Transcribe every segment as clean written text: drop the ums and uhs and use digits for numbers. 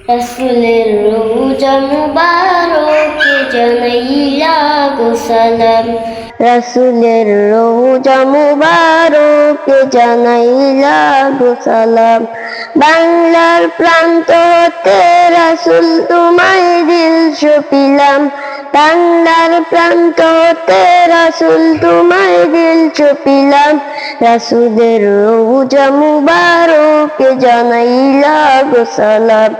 রাসূলের রওজা মুবারকে জানাইলা গো সালাম। রাসূলের রওজা মুবারকে জানাইলা গো সালাম। বাংলার প্রান্ত হতে রাসূল তোমায় দিল সপিলাম। বাংলার প্রান্ত হতে রাসূল তোমায় দিল সপিলাম। রাসূলের রওজা মুবারকে জানাইলা গো সালাম।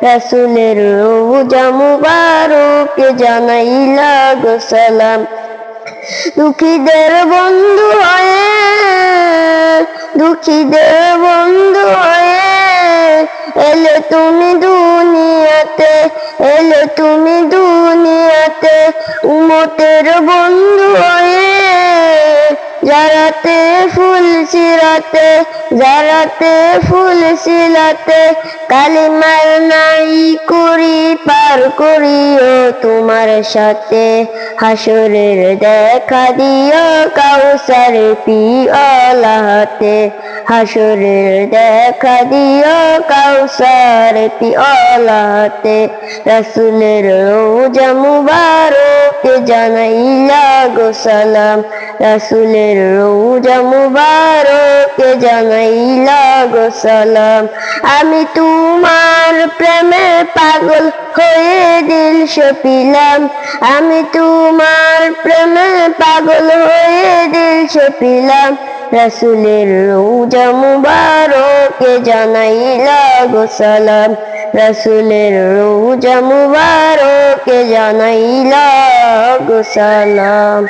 রাসূলের রওজা মুবারকে জানাইলা গো সালাম। দুঃখীদের বন্ধু হয়ে, দুঃখীদের বন্ধু হয়ে এলে তুমি দুনিয়াতে, এলে তুমি দুনিয়াতে। উম্মতের বন্ধু হয়ে যারাতে ফুল সিরাতে, যারাতে ফুল সিলাতে। কালিমার নাই করি পার করিও তোমার সাথে। হাসরের দেখা দিও কাউসার পিয়ালা হাতে। হাসরের দেখা দিও কাউসার পিয়ালা হাতে। রাসূলের রওজা মুবারকে জানাইলা গো সালাম। রাসূলের রওজা মুবারকে জানাইলা গো সালাম। আমি তোমার প্রেমে পাগল হয়ে দিল সপিলাম। আমি তোমার প্রেমে পাগল হয়ে দিল সপিলাম। রাসূলের রওজা মুবারকে জানাইলা গো সালাম। রাসূলের রওজা মুবারকে জানাইলা গো সালাম।